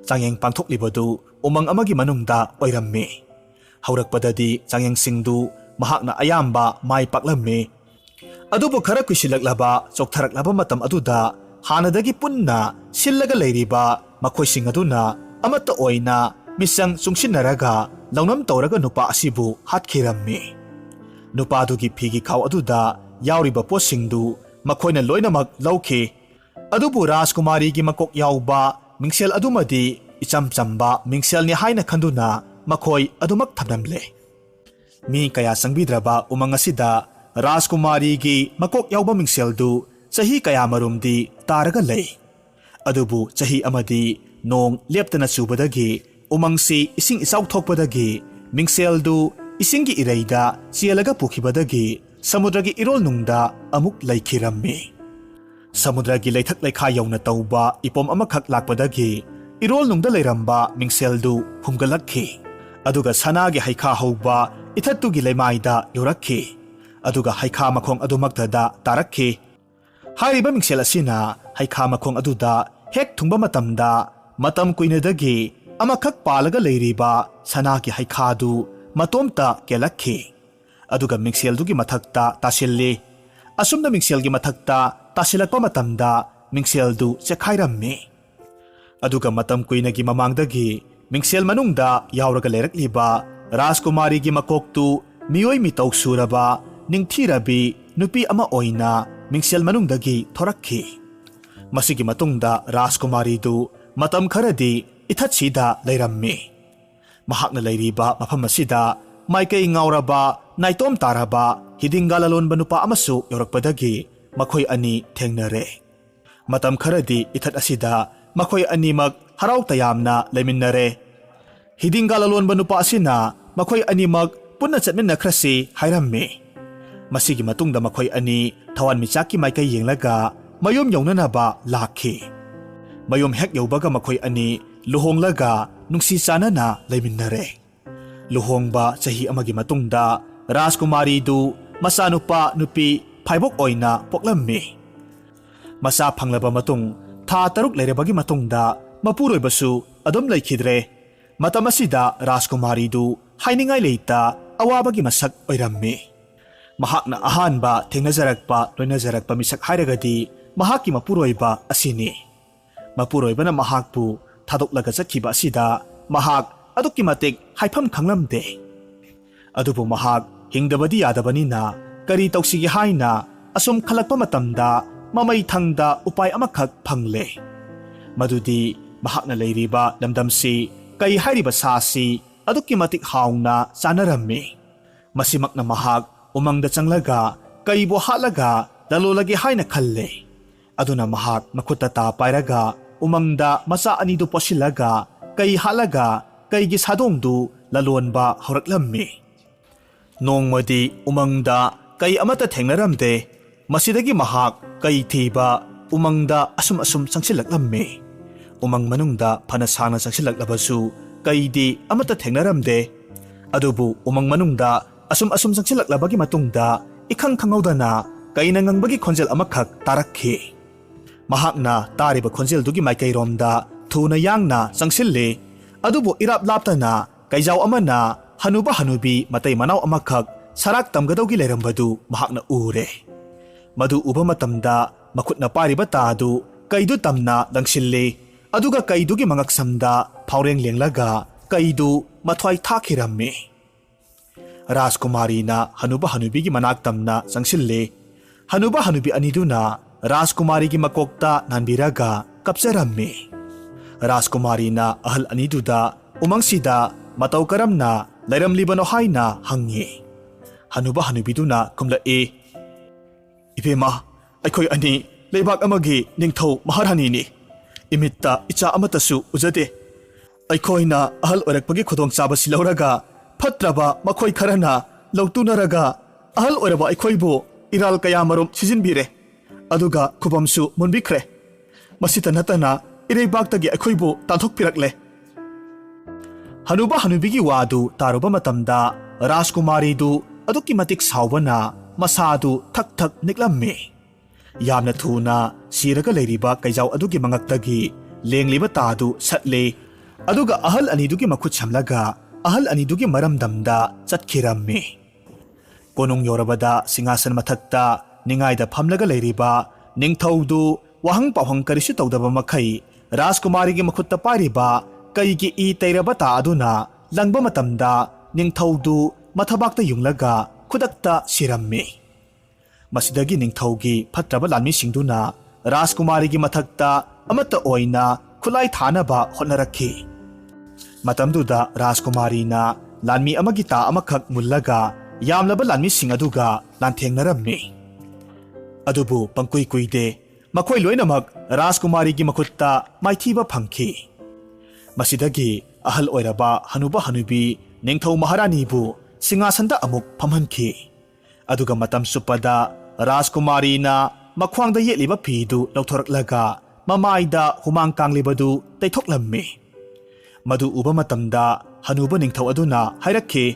ꯆꯥꯡꯌꯦꯡ ꯄꯥꯡꯊꯣꯛꯂꯤꯕꯗꯨ ꯎꯃꯪ ꯑꯃꯒꯤ ꯃꯅꯨꯡꯗ ꯑꯣꯏꯔꯝꯃꯤ꯫ ꯍꯧꯔꯛꯄꯗꯗꯤ ꯆꯥꯡꯌꯦꯡꯁꯤꯡꯗꯨ ꯃꯍꯥꯛꯅ ꯑꯌꯥꯝꯕ ꯃꯥꯏ ꯄꯥꯛꯂꯝꯃꯤ꯫ ꯑꯗꯨꯕꯨ ꯈꯔ ꯀꯨꯏꯁꯤꯜꯂꯛꯂꯕ ꯆꯣꯛꯊꯔꯛꯂꯕ ꯃꯇꯝ ꯑꯗꯨꯗ ꯍꯥꯟꯅꯗꯒꯤ ꯄꯨꯟꯅ ꯁꯤꯜꯂꯒ ꯂꯩꯔꯤꯕ ꯃꯈꯣꯏꯁꯤꯡ ꯑꯗꯨꯅ ꯑꯃꯠꯇ ꯑꯣꯏꯅ ꯃꯤꯆꯪ ꯆꯨꯡꯁꯤꯟꯅꯔꯒ ꯂꯧꯅꯝ ꯇꯧꯔꯒ ꯅꯨꯄꯥ ꯑꯁꯤꯕꯨ ꯍꯥꯠꯈꯤꯔꯝꯃꯤ꯫ ꯅꯨꯄꯥꯗꯨꯒꯤ ꯐꯤꯒꯤ ꯈꯥꯎ ꯑꯗꯨꯗ ꯌꯥꯎꯔꯤꯕ ꯄꯣꯠꯁꯤꯡꯗꯨ ꯃꯈꯣꯏꯅ ꯂꯣꯏꯅꯃꯛ ꯂꯧꯈꯤ꯫ ꯑꯗꯨꯕꯨ ꯔꯥꯖꯀꯨꯃꯥꯔꯤꯒꯤ ꯃꯀꯣꯛ ꯌꯥꯎꯕ ꯃꯤꯡꯁꯦꯜ ꯑꯗꯨꯃꯗꯤ ꯏꯆꯝ ꯆꯝꯕ ꯃꯤꯡꯁꯦꯜꯅꯤ ꯍꯥꯏꯅ ꯈꯟꯗꯨꯅ ꯃꯈꯣꯏ ꯑꯗꯨꯃꯛ ꯊꯝꯂꯝꯂꯦ꯫ ꯃꯤ ꯀꯌꯥ ꯆꯪꯕꯤꯗ꯭ꯔꯕ ꯎꯃꯪ ꯑꯁꯤꯗ ꯔꯥꯖꯀꯨꯃꯥꯔꯤꯒꯤ ꯃꯀꯣꯛ ꯌꯥꯎꯕ ꯃꯤꯡꯁꯦꯜꯗꯨ ꯆꯍꯤ ꯀꯌꯥꯃꯔꯨꯝꯗꯤ ꯇꯥꯔꯒ ꯂꯩ꯫ ꯑꯗꯨꯕꯨ ꯆꯍꯤ ꯑꯃꯗꯤ ꯅꯣꯡ ꯂꯦꯞꯇꯅ ꯆꯨꯕꯗꯒꯤ ꯎꯃꯪꯁꯤ ꯏꯁꯤꯡ ꯏꯆꯥꯎ ꯊꯣꯛꯄꯗꯒꯤ ꯃꯤꯡꯁꯦꯜꯗꯨ ꯏꯁꯤꯡꯒꯤ ꯏꯔꯩꯗ ꯆꯦꯜꯂꯒ ꯄꯨꯈꯤꯕꯗꯒꯤ ꯁꯃꯨꯗ꯭ꯔꯒꯤ ꯏꯔꯣꯜꯅꯨꯡꯗ ꯑꯃꯨꯛ ꯂꯩꯈꯤꯔꯝꯃꯤ꯫ ꯁꯃꯨꯗ꯭ꯔꯒꯤ ꯂꯩꯊꯛ ꯂꯩꯈꯥ ꯌꯧꯅ ꯇꯧꯕ ꯏꯄꯣꯝ ꯑꯃꯈꯛ ꯂꯥꯛꯄꯗꯒꯤ ꯏꯔꯣꯜꯅꯨꯡꯗ ꯂꯩꯔꯝꯕ ꯃꯤꯡꯁꯦꯜꯗꯨ ꯐꯨꯝꯒꯠꯂꯛꯈꯤ꯫ ꯑꯗꯨꯒ ꯁꯅꯥꯒꯤ ꯍꯩꯈꯥ ꯍꯧꯕ ꯏꯊꯠꯇꯨꯒꯤ ꯂꯩꯃꯥꯏꯗ ꯌꯧꯔꯛꯈꯤ꯫ ꯑꯗꯨꯒ ꯍꯩꯈꯥ ꯃꯈꯣꯡ ꯑꯗꯨꯃꯛꯇꯗ ꯇꯥꯔꯛꯈꯤ꯫ ꯍꯥꯏꯔꯤꯕ ꯃꯤꯡꯁꯦꯜ ꯑꯁꯤꯅ ꯍꯩꯈꯥ ꯃꯈꯣꯡ ꯑꯗꯨꯗ ꯍꯦꯛ ꯊꯨꯡꯕ ꯃꯇꯝꯗ ꯃꯇꯝ ꯀꯨꯏꯅꯗꯒꯤ ꯑꯃꯈꯛ ꯄꯥꯜꯂꯒ ꯂꯩꯔꯤꯕ ꯁꯅꯥꯒꯤ ꯍꯩꯈꯥꯗꯨ ꯃꯇꯣꯝꯇ ꯀꯦꯜꯂꯛꯈꯤ꯫ ꯑꯗꯨꯒ ꯃꯤꯡꯁꯦꯜꯗꯨꯒꯤ ꯃꯊꯛꯇ ꯇꯥꯁꯤꯜꯂꯤ꯫ ꯑꯁꯨꯝꯅ ꯃꯤꯡꯁꯦꯜꯒꯤ ꯃꯊꯛꯇ ꯇꯥꯁꯤꯜꯂꯛꯄ ꯃꯇꯝꯗ ꯃꯤꯡꯁꯦꯜꯗꯨ ꯆꯦꯛꯈꯥꯏꯔꯝꯃꯤ꯫ ꯑꯗꯨꯒ ꯃꯇꯝ ꯀꯨꯏꯅꯒꯤ ꯃꯃꯥꯡꯗꯒꯤ ꯃꯤꯡꯁꯦꯜ ꯃꯅꯨꯡꯗ ꯌꯥꯎꯔꯒ ꯂꯩꯔꯛꯂꯤꯕ ꯔꯥꯖꯀꯨꯃꯥꯔꯤꯒꯤ ꯃꯀꯣꯛꯇꯨ ꯃꯤꯑꯣꯏ ꯃꯤꯇꯧ ꯁꯨꯔꯕ ꯅꯤꯡꯊꯤꯔꯕꯤ ꯅꯨꯄꯤ ꯑꯃ ꯑꯣꯏꯅ ꯃꯤꯡꯁꯦꯜ ꯃꯅꯨꯡꯗꯒꯤ ꯊꯣꯔꯛꯈꯤ꯫ ꯃꯁꯤꯒꯤ ꯃꯇꯨꯡꯗ ꯔꯥꯖꯀꯨꯃꯥꯔꯤꯗꯨ ꯃꯇꯝ ꯈꯔꯗꯤ ꯏꯊꯠꯁꯤꯗ ꯂꯩꯔꯝꯃꯤ꯫ ꯃꯍꯥꯛꯅ ꯂꯩꯔꯤꯕ ꯃꯐꯝ ꯑꯁꯤꯗ ꯃꯥꯏꯀꯩ ꯉꯥꯎꯔꯕ ꯅꯥꯏꯇꯣꯝ ꯇꯥꯔꯕ ꯍꯤꯗꯤꯡꯒꯥ ꯂꯂꯣꯟꯕ ꯅꯨꯄꯥ ꯑꯃꯁꯨ ꯌꯧꯔꯛꯄꯗꯒꯤ ꯃꯈꯣꯏ ꯑꯅꯤ ꯊꯦꯡꯅꯔꯦ꯫ ꯃꯇꯝ ꯈꯔꯗꯤ ꯏꯊꯠ ꯑꯁꯤꯗ ꯃꯈꯣꯏ ꯑꯅꯤꯃꯛ ꯍꯔꯥꯎ ꯇꯌꯥꯝꯅ ꯂꯩꯃꯤꯟꯅꯔꯦ꯫ ꯍꯤꯗꯤꯡꯒꯥ ꯂꯂꯣꯟꯕ ꯅꯨꯄꯥ ꯑꯁꯤꯅ ꯃꯈꯣꯏ ꯑꯅꯤꯃꯛ ꯄꯨꯟꯅ ꯆꯠꯃꯤꯟꯅꯈ꯭ꯔꯁꯤ ꯍꯥꯏꯔꯝꯃꯤ꯫ ꯃꯁꯤꯒꯤ ꯃꯇꯨꯡꯗ ꯃꯈꯣꯏ ꯑꯅꯤ ꯊꯋꯥꯟꯃꯤꯆꯥꯛꯀꯤ ꯃꯥꯏꯀꯩ ꯌꯦꯡꯂꯒ ꯃꯌꯨꯝ ꯌꯧꯅꯅꯕ ꯂꯥꯛꯈꯤ꯫ ꯃꯌꯨꯝ ꯍꯦꯛ ꯌꯧꯕꯒ ꯃꯈꯣꯏ ꯑꯅꯤ ꯂꯨꯍꯣꯡꯂꯒ ꯅꯨꯡꯁꯤ ꯆꯥꯟꯅꯅ ꯂꯩꯃꯤꯟꯅꯔꯦ꯫ ꯂꯨꯍꯣꯡꯕ ꯆꯍꯤ ꯑꯃꯒꯤ ꯃꯇꯨꯡꯗ ꯔꯥꯖꯀꯨꯃꯥꯔꯤꯗꯨ ꯃꯆꯥꯅꯨꯄꯥ ꯅꯨꯄꯤ ꯐꯥꯏꯕꯣꯛ ꯑꯣꯏꯅ ꯄꯣꯛꯂꯝꯃꯤ꯫ ꯃꯆꯥ ꯐꯪꯂꯕ ꯃꯇꯨꯡ ꯊꯥ 6 ꯂꯩꯔꯕꯒꯤ ꯃꯇꯨꯡꯗ ꯃꯄꯨꯔꯣꯏꯕꯁꯨ ꯑꯗꯨꯝ ꯂꯩꯈꯤꯗ꯭ꯔꯦ꯫ ꯃꯇꯝ ꯑꯁꯤꯗ ꯔꯥꯖꯀꯨꯃꯥꯔꯤꯗꯨ ꯍꯥꯏꯅꯤꯡꯉꯥꯏ ꯂꯩꯇ ꯑꯋꯥꯕꯒꯤ ꯃꯁꯛ ꯑꯣꯏꯔꯝꯃꯤ꯫ ꯃꯍꯥꯛꯅ ꯑꯍꯥꯟꯕ ꯊꯦꯡꯅꯖꯔꯛꯄ ꯂꯣꯏꯅꯖꯔꯛꯄ ꯃꯤꯁꯛ ꯍꯥꯏꯔꯒꯗꯤ ꯃꯍꯥꯛꯀꯤ ꯃꯄꯨꯔꯣꯏꯕ ꯑꯁꯤꯅꯤ꯫ ꯃꯄꯨꯔꯣꯏꯕꯅ ꯃꯍꯥꯛꯄꯨ ꯊꯥꯗꯣꯛꯂꯒ ꯆꯠꯈꯤꯕ ꯑꯁꯤꯗ ꯃꯍꯥꯛ ꯑꯗꯨꯛꯀꯤ ꯃꯇꯤꯛ ꯍꯥꯏꯐꯝ ꯈꯪꯂꯝꯗꯦ꯫ ꯑꯗꯨꯕꯨ ꯃꯍꯥꯛ ꯍꯤꯡꯗꯕꯗꯤ ꯌꯥꯗꯕꯅꯤꯅ ꯀꯔꯤ ꯇꯧꯁꯤꯒꯦ ꯍꯥꯏꯅ ꯑꯁꯨꯝ ꯈꯜꯂꯛꯄ ꯃꯇꯝꯗ ꯃꯃꯩꯊꯪꯗ ꯎꯄꯥꯏ ꯑꯃꯈꯛ ꯐꯪꯂꯦ꯫ ꯃꯗꯨꯗꯤ ꯃꯍꯥꯛꯅ ꯂꯩꯔꯤꯕ ꯂꯝꯗꯝꯁꯤ ꯀꯩ ꯍꯥꯏꯔꯤꯕ ꯁꯥꯁꯤ ꯑꯗꯨꯛꯀꯤ ꯃꯇꯤꯛ ꯍꯥꯎꯅ ꯆꯥꯅꯔꯝꯃꯤ꯫ ꯃꯁꯤꯃꯛꯅ ꯃꯍꯥꯛ ꯎꯃꯪꯗ ꯆꯪꯂꯒ ꯀꯩꯕꯨ ꯍꯥꯠꯂꯒ ꯂꯂꯣꯜꯂꯒꯦ ꯍꯥꯏꯅ ꯈꯜꯂꯦ꯫ ꯑꯗꯨꯅ ꯃꯍꯥꯛ ꯃꯈꯨꯠꯇ ꯇꯥ ꯄꯥꯏꯔꯒ ꯎꯃꯪꯗ ꯃꯆꯥ ꯑꯅꯤꯗꯨ ꯄꯣꯠꯁꯤꯜꯂꯒ ꯀꯩ ꯍꯥꯠꯂꯒ ꯀꯩꯒꯤ ꯁꯥꯗꯣꯡꯗꯨ ꯂꯂꯣꯟꯕ ꯍꯧꯔꯛꯂꯝꯃꯤ꯫ ꯅꯣꯡꯃꯗꯤ ꯎꯃꯪꯗ ꯀꯩ ꯑꯃꯠꯇ ꯊꯦꯡꯅꯔꯝꯗꯦ꯫ ꯃꯁꯤꯗꯒꯤ ꯃꯍꯥꯛ ꯀꯩ ꯊꯤꯕ ꯎꯃꯪꯗ ꯑꯁꯨꯝ ꯆꯪꯁꯤꯜꯂꯛꯂꯝꯃꯤ꯫ ꯎꯃꯪ ꯃꯅꯨꯡꯗ ꯐꯅ ꯁꯥꯡꯅ ꯆꯪꯁꯤꯜꯂꯛꯂꯕꯁꯨ ꯀꯩꯗꯤ ꯑꯃꯠꯇ ꯊꯦꯡꯅꯔꯝꯗꯦ꯫ ꯑꯗꯨꯕꯨ ꯎꯃꯪ ꯃꯅꯨꯡꯗ ꯑꯁꯨꯝ ꯆꯪꯁꯤꯜꯂꯛꯂꯕꯒꯤ ꯃꯇꯨꯡꯗ ꯏꯈꯪ ꯈꯪꯍꯧꯗꯅ ꯀꯩꯅ ꯉꯪꯕꯒꯤ ꯈꯣꯟꯖꯦꯜ ꯑꯃꯈꯛ ꯇꯥꯔꯛꯈꯤ꯫ Mahakna tariba khonjel dugi maikairomda thuna yangna changsilli adubu irap laptana kaijau amana hanuba hanubi matai manau amakhak sarak tamgadaugi leirambadu mahakna ure madu uba matamda makhutna pariba tadu kaidu tamna langsilli aduga kaidugi mangaksamda phaureng lenglaga kaidu mathwai thakhirammi Rajkumari na hanuba hanubigi manak tamna changsilli hanuba hanubi aniduna Rajkumari gi makokta nanbiraga kapsarammi Rajkumari na ahal aniduda umangsida matau karamna lairamlibano haina hangi hanuba hanubiduna kumlae Ibema aikhoi ani leibak amagi ningthau maharani ni imitta icha amatasu ujade aikhoi na ahal orakpagi khodong chaba silauraga fatraba makhoi kharana lautunaraga ahal oraba aikhoi bu iral kaya marom sijinbire aduga khubamsu munbikre masita natana ireibak-tagi aikhoi bu tanthok pirakle hanuba hanubigi wadu taruba matamda Rajkumari du aduki matik sawbana masadu thak thak niklammi yamna thuna siraga leiriba kaijau adugi mangaktagi lengliba tadu satle aduga ahal anidugi makhut samlaga ahal anidugi maramdamda chatkhirammi konung yorabada singasan mathakta ningaida phamlaga leiriba ningthaudu wahang pawhang karisu tawdaba makhai Rajkumari gi makhutta pariba kaigi i tairaba ta aduna langba matamda ningthaudu mathabakta yunglaga khudakta sirammi masidagi ningthaugi phatraba lanmi singduna Rajkumari gi mathakta amata oina khulai thanaba honarakhi matamduda Rajkumari na lanmi amagi ta amakhak mullaga yamlaba lanmi singaduga lanthengnarami adubu pangkui kuide makhoi loinamak Rajkumari gi makhutta maithiba phangki masidagi ahal oiraba hanuba hanubi ningthau maharani bu singasanda amuk phamhankhi aduga matam supada Rajkumari na makhwangda yeliba phidu lauthoraklaga mamaida humang kanglibadu taithoklammi madu uba matamda hanuba ningthau aduna hairakhi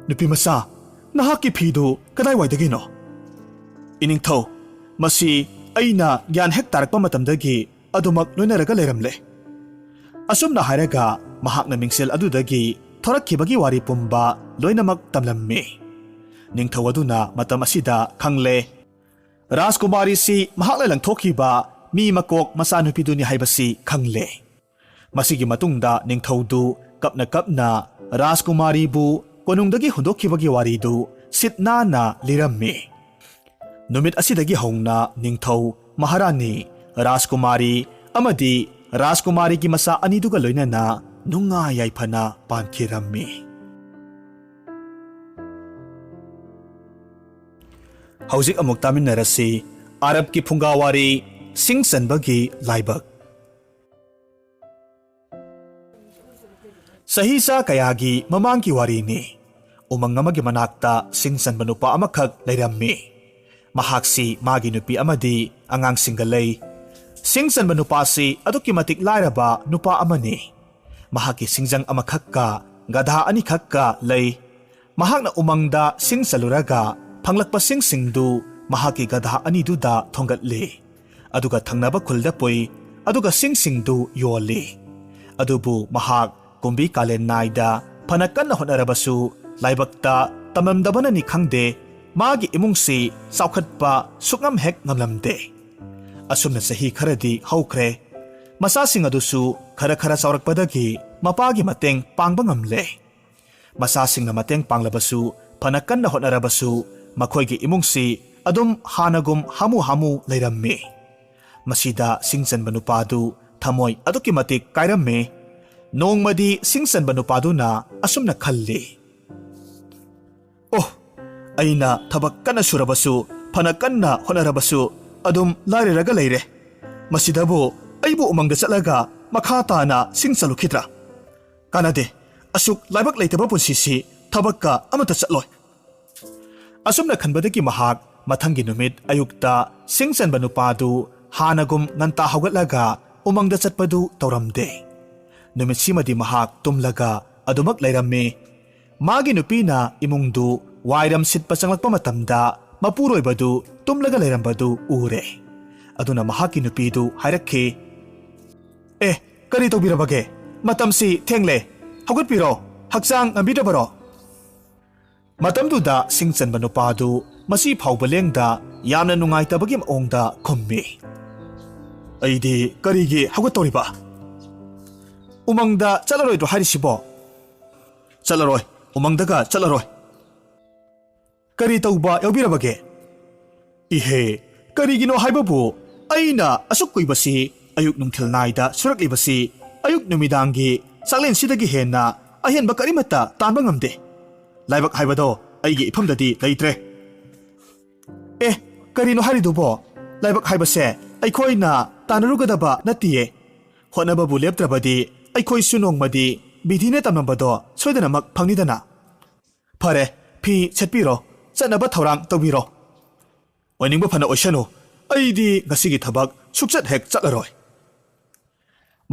nupi masa nahaki phidu kadai waidagino iningthau masi aina gyan hek tarakpa matamdagi adumak loinaraga leiramle asumna hairaga mahakna mingsel adudagi thorakhibagi wari pumba loinamak tamlammi ningthau aduna matam asida khangle Rajkumari si mahakla langthokhiba mi makok masanupiduni haibasi khangle masigi matungda ningthaudu kapna Rajkumari bu konungdagi hundokhibagi waridu sitna na lirammi numit asidagi hongna ningthau maharani Rajkumari amadi Rajkumari gi masa aniduga loinana nunga yaifana pankhirammi Hauzik amuk taminarasi Arab ki phungawari singsanbagi laibak Sahisa kayagi mamangki warini umang amagi manakta singsanba nupa amakhak leirammi mahaksi magi nupi amadi angang singalay singsanba nupa si aduki matik lairaba nupa amani mahaki singjang amakhakka gadha anikhakka lay mahakna umangda singsaluraga phanglakpa singsingdu mahaki gadha aniduda thongatli aduga thangnaba khulda poi aduga singsingdu yoli adubu mahak kumbi kalen naida phanakanna honarabasu laibakta tamamdabana ni khangde magi imungsi saukhatpa sukngam hek ngamlamde asumna sahi kharadi haukre masasing adusu khara saurakpadagi mapagi mateng pangba ngamle masasing na mateng panglabasu phanakanna honarabasu makhoigi imungsi adum hanagum hamu leirammi masida singsanba nupadu thamoi aduki matik kairammi nongmadi singsanba nupaduna asumna khalli oh aina thabak kana surabasu phanakanna honarabasu adum laireraga leire masidabu aibu umangda chalaga makhata na singsalukidra kanade asuk laibak leitaba punsisi thabakka amata chatloi asumna khanbadagi mahak mathangi numit ayukta singsanba nupadu hanagum nganta haugatlaga umangda chatpadu tauramde numit simadi mahak tumlaga adumak leirammi magi nupina imungdu wairam sitpa changlakpa matamda mapuroibadu tumlaga leirambadu ure ꯑꯗꯨꯅ ꯃꯍꯥꯛꯀꯤ ꯅꯨꯄꯤꯗꯨ ꯍꯥꯏꯔꯛꯈꯤ, "ꯑꯦ, ꯀꯔꯤ ꯇꯧꯕꯤꯔꯕꯒꯦ? ꯃꯇꯝꯁꯤ ꯊꯦꯡꯂꯦ, ꯍꯧꯒꯠꯄꯤꯔꯣ, ꯍꯛꯆꯥꯡ ꯉꯝꯕꯤꯗꯕꯔꯣ?" ꯃꯇꯝꯗꯨꯗ ꯁꯤꯡꯆꯟꯕ ꯅꯨꯄꯥꯗꯨ ꯃꯁꯤ ꯐꯥꯎꯕ ꯂꯦꯡꯗ ꯌꯥꯝꯅ ꯅꯨꯡꯉꯥꯏꯇꯕꯒꯤ ꯃꯑꯣꯡꯗ ꯈꯨꯝꯃꯤ, "ꯑꯩꯗꯤ ꯀꯔꯤꯒꯤ ꯍꯧꯒꯠꯇꯧꯔꯤꯕ? ꯎꯃꯪꯗ ꯆꯠꯂꯔꯣꯏꯗ꯭ꯔꯣ ꯍꯥꯏꯔꯤꯁꯤꯕꯣ?" "ꯆꯠꯂꯔꯣꯏ, ꯎꯃꯪꯗꯒ ꯆꯠꯂꯔꯣꯏ." "ꯀꯔꯤ ꯇꯧꯕ ꯌꯥꯎꯕꯤꯔꯕꯒꯦ?" "ꯏꯍꯦ, ꯀꯔꯤꯒꯤꯅꯣ ꯍꯥꯏꯕꯕꯨ ꯑꯩꯅ ꯑꯁꯨꯛ ꯀꯨꯏꯕꯁꯤ ꯑꯌꯨꯛ ꯅꯨꯡꯊꯤꯜ ꯅꯥꯏꯗ ꯁꯨꯔꯛꯂꯤꯕꯁꯤ ꯑꯌꯨꯛ ꯅꯨꯃꯤꯗꯥꯡꯒꯤ ꯆꯥꯛꯂꯦꯟꯁꯤꯗꯒꯤ ꯍꯦꯟꯅ ꯑꯍꯦꯟꯕ ꯀꯔꯤꯃꯠꯇ ꯇꯥꯟꯕ ꯉꯝꯗꯦ꯫ ꯂꯥꯏꯕꯛ ꯍꯥꯏꯕꯗꯣ ꯑꯩꯒꯤ ꯏꯐꯝꯗꯗꯤ ꯂꯩꯇ꯭ꯔꯦ." "ꯑꯦ, ꯀꯔꯤꯅꯣ ꯍꯥꯏꯔꯤꯗꯨꯕꯣ? ꯂꯥꯏꯕꯛ ꯍꯥꯏꯕꯁꯦ ꯑꯩꯈꯣꯏꯅ ꯇꯥꯟꯅꯔꯨꯒꯗꯕ ꯅꯠꯇꯤꯌꯦ꯫ ꯍꯣꯠꯅꯕꯕꯨ ꯂꯦꯞꯇ꯭ꯔꯕꯗꯤ ꯑꯩꯈꯣꯏꯁꯨ ꯅꯣꯡꯃꯗꯤ ꯕꯤꯙꯤꯅ ꯇꯝꯂꯝꯕꯗꯣ ꯁꯣꯏꯗꯅꯃꯛ ꯐꯪꯅꯤꯗꯅ꯫ ꯐꯔꯦ, ꯐꯤ ꯁꯦꯠꯄꯤꯔꯣ, ꯆꯠꯅꯕ ꯊꯧꯔꯥꯡ ꯇꯧꯕꯤꯔꯣ." "ꯑꯣꯏꯅꯤꯡꯕ ꯐꯅ ꯑꯣꯏꯁꯅꯨ, ꯑꯩꯗꯤ ꯉꯁꯤꯒꯤ ꯊꯕꯛ ꯁꯨꯛꯆꯠ ꯍꯦꯛ ꯆꯠꯂꯔꯣꯏ."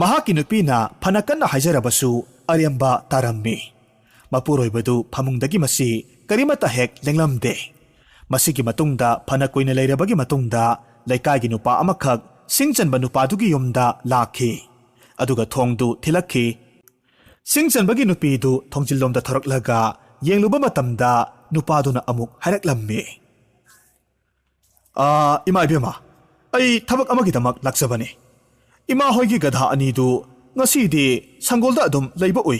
ꯃꯍꯥꯛꯀꯤ ꯅꯨꯄꯤꯅ ꯐꯅ ꯀꯟꯅ ꯍꯥꯏꯖꯔꯕꯁꯨ ꯑꯔꯦꯝꯕ ꯇꯥꯔꯝꯃꯤ꯫ ꯃꯄꯨꯔꯣꯏꯕꯗꯨ ꯐꯃꯨꯡꯗꯒꯤ ꯃꯁꯤ ꯀꯔꯤꯃꯠꯇ ꯍꯦꯛ ꯂꯦꯡꯂꯝꯗꯦ꯫ ꯃꯁꯤꯒꯤ ꯃꯇꯨꯡꯗ ꯐꯅ ꯀꯨꯏꯅ ꯂꯩꯔꯕꯒꯤ ꯃꯇꯨꯡꯗ ꯂꯩꯀꯥꯏꯒꯤ ꯅꯨꯄꯥ ꯑꯃꯈꯛ ꯁꯤꯡꯆꯟꯕ ꯅꯨꯄꯥꯗꯨꯒꯤ ꯌꯨꯝꯗ ꯂꯥꯛꯈꯤ, ꯑꯗꯨꯒ ꯊꯣꯡꯗꯨ ꯊꯤꯜꯂꯛꯈꯤ꯫ ꯁꯤꯡꯆꯟꯕꯒꯤ ꯅꯨꯄꯤꯗꯨ ꯊꯣꯡꯖꯤꯜꯂꯣꯝꯗ ꯊꯧꯔꯛꯂꯒ ꯌꯦꯡꯂꯨꯕ ꯃꯇꯝꯗ ꯅꯨꯄꯥꯗꯨꯅ ꯑꯃꯨꯛ ꯍꯥꯏꯔꯛꯂꯝꯃꯤ, "ꯏꯃꯥ ꯏꯕꯦꯝꯃ, ꯑꯩ ꯊꯕꯛ ꯑꯃꯒꯤꯗꯃꯛ ꯂꯥꯛꯆꯕꯅꯤ꯫ ꯏꯃꯥ ꯍꯣꯏꯒꯤ ꯒꯙꯥ ꯑꯅꯤꯗꯨ ꯉꯁꯤꯗꯤ ꯁꯪꯒꯣꯜꯗ ꯑꯗꯨꯝ ꯂꯩꯕ ꯎꯏ꯫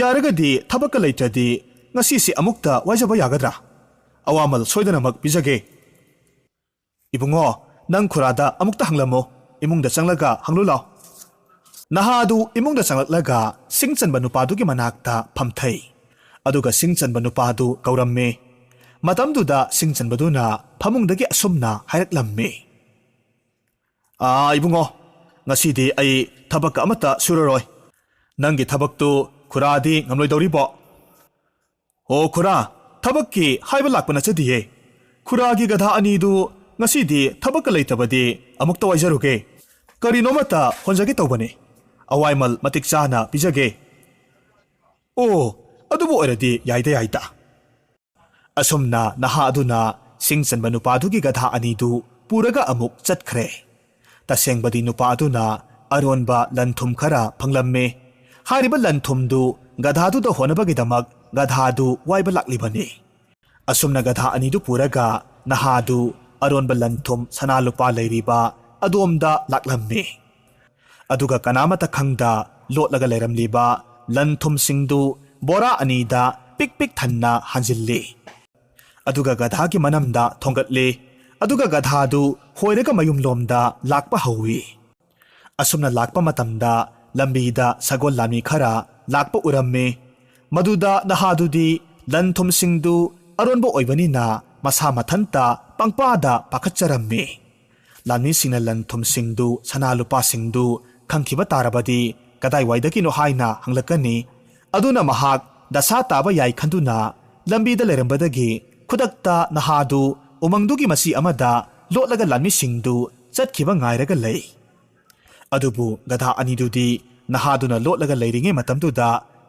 ꯌꯥꯔꯒꯗꯤ ꯊꯕꯛꯀ ꯂꯩꯇ꯭ꯔꯗꯤ ꯉꯁꯤꯁꯤ ꯑꯃꯨꯛꯇ ꯋꯥꯏꯖꯕ ꯌꯥꯒꯗ꯭ꯔꯥ? ꯑꯋꯥꯃꯜ ꯁꯣꯏꯗꯅꯃꯛ ꯄꯤꯖꯒꯦ." "ꯏꯕꯨꯡꯉꯣ, ꯅꯪ ꯈꯨꯔꯥꯗ ꯑꯃꯨꯛꯇ ꯍꯪꯂꯝꯃꯣ, ꯏꯃꯨꯡꯗ ꯆꯪꯂꯒ ꯍꯪꯂꯨ ꯂꯥꯎ." ꯅꯍꯥ ꯑꯗꯨ ꯏꯃꯨꯡꯗ ꯆꯪꯂꯛꯂꯒ ꯁꯤꯡꯆꯟꯕ ꯅꯨꯄꯥꯗꯨꯒꯤ ꯃꯅꯥꯛꯇ ꯐꯝꯊꯩ, ꯑꯗꯨꯒ ꯁꯤꯡꯆꯟꯕ ꯅꯨꯄꯥꯗꯨ ꯀꯧꯔꯝꯃꯤ꯫ ꯃꯇꯝꯗꯨꯗ ꯁꯤꯡꯆꯟꯕꯗꯨꯅ ꯐꯃꯨꯡꯗꯒꯤ ꯑꯁꯨꯝꯅ ꯍꯥꯏꯔꯛꯂꯝꯃꯤ, "ꯏꯕꯨꯡꯉꯣ, ꯉꯁꯤꯗꯤ ꯑꯩ ꯊꯕꯛꯀ ꯑꯃꯠꯇ ꯁꯨꯔꯔꯣꯏ꯫ ꯅꯪꯒꯤ ꯊꯕꯛꯇꯨ ꯈꯨꯔꯥꯗꯤ ꯉꯝꯂꯣꯏꯗꯧꯔꯤꯕꯣ?" "ꯑꯣ ꯈꯨꯔꯥ, ꯊꯕꯛꯀꯤ ꯍꯥꯏꯕ ꯂꯥꯛꯄ ꯅꯠꯆꯗꯤꯌꯦ꯫ ꯈꯨꯔꯥꯒꯤ ꯒꯙꯥ ꯑꯅꯤꯗꯨ ꯉꯁꯤꯗꯤ ꯊꯕꯛꯀ ꯂꯩꯇꯕꯗꯤ ꯑꯃꯨꯛꯇ ꯋꯥꯏꯖꯔꯨꯒꯦ, ꯀꯔꯤꯅꯣꯃꯠꯇ ꯍꯣꯟꯖꯒꯦ ꯇꯧꯕꯅꯤ, ꯑꯋꯥꯏꯃꯜ ꯃꯇꯤꯛ ꯆꯥꯅ ꯄꯤꯖꯒꯦ." "ꯑꯣ, ꯑꯗꯨꯕꯨ ꯑꯣꯏꯔꯗꯤ ꯌꯥꯏꯗ ꯌꯥꯏꯗ." ꯑꯁꯨꯝꯅ ꯅꯍꯥ ꯑꯗꯨꯅ ꯁꯤꯡꯆꯟꯕ ꯅꯨꯄꯥꯗꯨꯒꯤ ꯒꯙꯥ ꯑꯅꯤꯗꯨ ꯄꯨꯔꯒ ꯑꯃꯨꯛ ꯆꯠꯈ꯭ꯔꯦ꯫ ꯇꯁꯦꯡꯕꯗꯤ ꯅꯨꯄꯥ ꯑꯗꯨꯅ ꯑꯔꯣꯟꯕ ꯂꯟ ꯊꯨꯝ ꯈꯔ ꯐꯪꯂꯝꯃꯤ꯫ ꯍꯥꯏꯔꯤꯕ ꯂꯟ ꯊꯨꯝꯗꯨ ꯒꯙꯥꯗꯨꯗ ꯍꯣꯠꯅꯕꯒꯤꯗꯃꯛ ꯒꯙꯥꯗꯨ ꯋꯥꯏꯕ ꯂꯥꯛꯂꯤꯕꯅꯤ꯫ ꯑꯁꯨꯝꯅ ꯒꯙꯥ ꯑꯅꯤꯗꯨ ꯄꯨꯔꯒ ꯅꯍꯥꯗꯨ ꯑꯔꯣꯟꯕ ꯂꯟ ꯊꯨꯝ ꯁꯅꯥ ꯂꯨꯄꯥ ꯂꯩꯔꯤꯕ ꯑꯗꯣꯝꯗ ꯂꯥꯛꯂꯝꯃꯤ꯫ ꯑꯗꯨꯒ ꯀꯅꯥꯃꯠꯇ ꯈꯪꯗ ꯂꯣꯠꯂꯒ ꯂꯩꯔꯝꯂꯤꯕ ꯂꯟ ꯊꯨꯝꯁꯤꯡꯗꯨ ꯕꯣꯔꯥ ꯑꯅꯤꯗ ꯄꯤꯛ ꯄꯤꯛ ꯊꯟꯅ ꯍꯥꯟꯖꯤꯜꯂꯤ, ꯑꯗꯨꯒ ꯒꯙꯥꯒꯤ ꯃꯅꯝꯗ ꯊꯣꯡꯒꯠꯂꯤ, ꯑꯗꯨꯒ ꯒꯙꯥꯗꯨ ꯍꯣꯏꯔꯒ ꯃꯌꯨꯝꯂꯣꯝꯗ ꯂꯥꯛꯄ ꯍꯧꯏ꯫ ꯑꯁꯨꯝꯅ ꯂꯥꯛꯄ ꯃꯇꯝꯗ ꯂꯝꯕꯤꯗ ꯁꯒꯣꯜ ꯂꯥꯟꯃꯤ ꯈꯔ ꯂꯥꯛꯄ ꯎꯔꯝꯃꯤ꯫ ꯃꯗꯨꯗ ꯅꯍꯥꯗꯨꯗꯤ ꯂꯟ ꯊꯨꯝꯁꯤꯡꯗꯨ ꯑꯔꯣꯟꯕ ꯑꯣꯏꯕꯅꯤꯅ ꯃꯁꯥ ꯃꯊꯟꯇ ꯄꯪꯄꯥꯗ ꯄꯥꯈꯠꯆꯔꯝꯃꯤ꯫ ꯂꯥꯟꯃꯤꯁꯤꯡꯅ ꯂꯟ ꯊꯨꯝꯁꯤꯡꯗꯨ ꯁꯅꯥ ꯂꯨꯄꯥꯁꯤꯡꯗꯨ ꯈꯪꯈꯤꯕ ꯇꯥꯔꯕꯗꯤ ꯀꯗꯥꯏꯋꯥꯏꯗꯒꯤꯅꯣ ꯍꯥꯏꯅ ꯍꯪꯂꯛꯀꯅꯤ꯫ ꯑꯗꯨꯅ ꯃꯍꯥꯛ ꯗꯁꯥ ꯇꯥꯕ ꯌꯥꯏ ꯈꯟꯗꯨꯅ ꯂꯝꯕꯤꯗ ꯂꯩꯔꯝꯕꯗꯒꯤ ꯈꯨꯗꯛꯇ ꯅꯍꯥꯗꯨ ꯎꯃꯪꯗꯨꯒꯤ ꯃꯆꯤ ꯑꯃꯗ ꯂꯣꯠꯂꯒ ꯂꯥꯟꯃꯤꯁꯤꯡꯗꯨ ꯆꯠꯈꯤꯕ ꯉꯥꯏꯔꯒ ꯂꯩ꯫ ꯑꯗꯨꯕꯨ ꯒꯙꯥ ꯑꯅꯤꯗꯨꯗꯤ ꯅꯍꯥꯗꯨꯅ ꯂꯣꯠꯂꯒ ꯂꯩꯔꯤꯉꯩ ꯃꯇꯝꯗꯨꯗ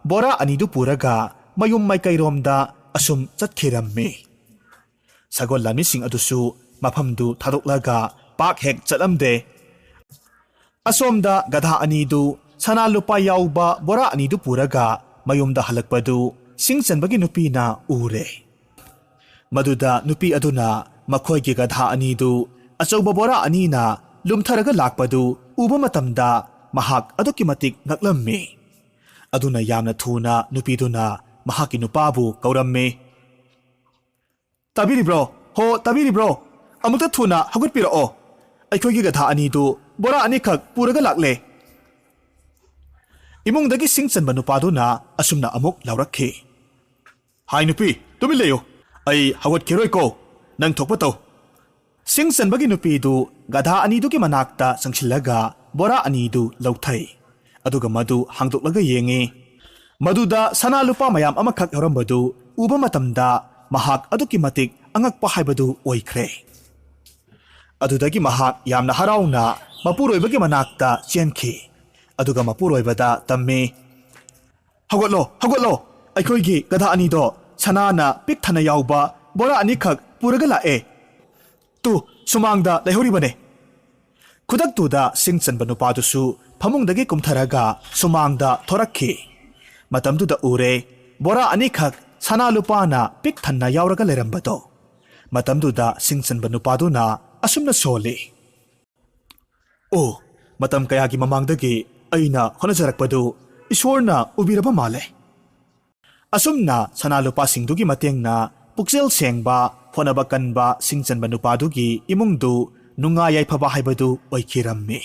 ꯕꯣꯔꯥ ꯑꯅꯤꯗꯨ ꯄꯨꯔꯒ ꯃꯌꯨꯝ ꯃꯥꯏꯀꯩꯔꯣꯝꯗ ꯑꯁꯨꯝ ꯆꯠꯈꯤꯔꯝꯃꯤ꯫ ꯁꯒꯣꯜ ꯂꯥꯟꯃꯤꯁꯤꯡ ꯑꯗꯨꯁꯨ ꯃꯐꯝꯗꯨ ꯊꯥꯗꯣꯛꯂꯒ ꯄꯥꯛ ꯍꯦꯛ ꯆꯠꯂꯝꯗꯦ꯫ ꯑꯁꯣꯝꯗ ꯒꯙꯥ ꯑꯅꯤꯗꯨ ꯁꯅꯥ ꯂꯨꯄꯥ ꯌꯥꯎꯕ ꯕꯣꯔꯥ ꯑꯅꯤꯗꯨ ꯄꯨꯔꯒ ꯃꯌꯨꯝꯗ ꯍꯜꯂꯛꯄꯗꯨ ꯁꯤꯡꯆꯟꯕꯒꯤ ꯅꯨꯄꯤꯅ ꯎꯔꯦ꯫ ꯃꯗꯨꯗ ꯅꯨꯄꯤ ꯑꯗꯨꯅ ꯃꯈꯣꯏꯒꯤ ꯒꯙꯥ ꯑꯅꯤꯗꯨ ꯑꯆꯧꯕ ꯕꯣꯔꯥ ꯑꯅꯤꯅ ꯂꯨꯝꯊꯔꯒ ꯂꯥꯛꯄꯗꯨ ꯎꯕ ꯃꯇꯝꯗ ꯃꯍꯥꯛ ꯑꯗꯨꯛꯀꯤ ꯃꯇꯤꯛ ꯉꯛꯂꯝꯃꯤ꯫ ꯑꯗꯨꯅ ꯌꯥꯝꯅ ꯊꯨꯅ ꯅꯨꯄꯤꯗꯨꯅ ꯃꯍꯥꯛꯀꯤ ꯅꯨꯄꯥꯕꯨ ꯀꯧꯔꯝꯃꯤ, "ꯇꯥꯕꯤꯔꯤꯕ꯭ꯔꯣ? ꯍꯣ, ꯇꯥꯕꯤꯔꯤꯕ꯭ꯔꯣ? ꯑꯃꯨꯛꯇ ꯊꯨꯅ ꯍꯧꯒꯠꯄꯤꯔꯛꯑꯣ, ꯑꯩꯈꯣꯏꯒꯤ ꯒꯙꯥ ꯑꯅꯤꯗꯨ ꯕꯣꯔꯥ ꯑꯅꯤꯈꯛ ꯄꯨꯔꯒ ꯂꯥꯛꯂꯦ." ꯏꯃꯨꯡꯗꯒꯤ ꯁꯤꯡꯆꯟꯕ ꯅꯨꯄꯥꯗꯨꯅ ꯑꯁꯨꯝꯅ ꯑꯃꯨꯛ ꯂꯥꯎꯔꯛꯈꯤ, "ꯍꯥꯏ ꯅꯨꯄꯤ, ꯇꯨꯃꯤꯟ ꯂꯩꯌꯨ, ꯑꯩ ꯍꯧꯒꯠꯈꯤꯔꯣꯏꯀꯣ, ꯅꯪ ꯊꯣꯛꯄ ꯇꯧ." ꯁꯤꯡꯆꯟꯕꯒꯤ ꯅꯨꯄꯤꯗꯨ ꯒꯙꯥ ꯑꯅꯤꯗꯨꯒꯤ ꯃꯅꯥꯛꯇ ꯆꯪꯁꯤꯜꯂꯒ ꯕꯣꯔꯥ ꯑꯅꯤꯗꯨ ꯂꯧꯊꯩ, ꯑꯗꯨꯒ ꯃꯗꯨ ꯍꯥꯡꯗꯣꯛꯂꯒ ꯌꯦꯡꯉꯤ꯫ ꯃꯗꯨꯗ ꯁꯅꯥ ꯂꯨꯄꯥ ꯃꯌꯥꯝ ꯑꯃꯈꯛ ꯌꯥꯎꯔꯝꯕꯗꯨ ꯎꯕ ꯃꯇꯝꯗ ꯃꯍꯥꯛ ꯑꯗꯨꯛꯀꯤ ꯃꯇꯤꯛ ꯑꯉꯛꯄ ꯍꯥꯏꯕꯗꯨ ꯑꯣꯏꯈ꯭ꯔꯦ꯫ ꯑꯗꯨꯗꯒꯤ ꯃꯍꯥꯛ ꯌꯥꯝꯅ ꯍꯔꯥꯎꯅ ꯃꯄꯨꯔꯣꯏꯕꯒꯤ ꯃꯅꯥꯛꯇ ꯆꯦꯟꯈꯤ, ꯑꯗꯨꯒ ꯃꯄꯨꯔꯣꯏꯕꯗ ꯇꯝꯃꯤ, "ꯍꯧꯒꯠꯂꯣ, ꯍꯧꯒꯠꯂꯣ, ꯑꯩꯈꯣꯏꯒꯤ ꯒꯙꯥ ꯑꯅꯤꯗꯣ ꯁꯅꯥꯅ ꯄꯤꯛ ꯊꯟꯅ ꯌꯥꯎꯕ ꯕꯣꯔꯥ ꯑꯅꯤꯈꯛ ꯄꯨꯔꯒ ꯂꯥꯛꯑꯦ꯫ ꯇꯨ, ꯁꯨꯃꯥꯡꯗ ꯂꯩꯍꯧꯔꯤꯕꯅꯦ." ꯈꯨꯗꯛꯇꯨꯗ ꯁꯤꯡ ꯆꯟꯕ ꯅꯨꯄꯥꯗꯨꯁꯨ ꯐꯃꯨꯡꯗꯒꯤ ꯀꯨꯝꯊꯔꯒ ꯁꯨꯃꯥꯡꯗ ꯊꯣꯔꯛꯈꯤ꯫ ꯃꯇꯝꯗꯨꯗ ꯎꯔꯦ ꯕꯣꯔꯥ ꯑꯅꯤꯈꯛ ꯁꯅꯥ ꯂꯨꯄꯥꯅ ꯄꯤꯛ ꯊꯟꯅ ꯌꯥꯎꯔꯒ ꯂꯩꯔꯝꯕꯗꯣ꯫ ꯃꯇꯝꯗꯨꯗ ꯁꯤꯡ ꯆꯟꯕ ꯅꯨꯄꯥꯗꯨꯅ ꯑꯁꯨꯝꯅ ꯁꯣꯜꯂꯤ, "ꯑꯣ, ꯃꯇꯝ ꯀꯌꯥꯒꯤ ꯃꯃꯥꯡꯗꯒꯤ ꯑꯩꯅ ꯍꯣꯠꯅꯖꯔꯛꯄꯗꯨ ꯏꯁꯣꯔꯅ ꯎꯕꯤꯔꯕ ꯃꯥꯜꯂꯦ"꯫ ꯑꯁꯨꯝꯅ ꯁꯅꯥ ꯂꯨꯄꯥꯁꯤꯡꯗꯨꯒꯤ ꯃꯇꯦꯡꯅ ꯄꯨꯛꯆꯦꯜ ꯁꯦꯡꯕ, ꯍꯣꯠꯅꯕ ꯀꯟꯕ ꯁꯤꯡ ꯆꯟꯕ ꯅꯨꯄꯥꯗꯨꯒꯤ ꯏꯃꯨꯡꯗꯨ ꯅꯨꯡꯉꯥꯏ ꯌꯥꯏꯐꯕ ꯍꯥꯏꯕꯗꯨ ꯑꯣꯏꯈꯤꯔꯝꯃꯤ꯫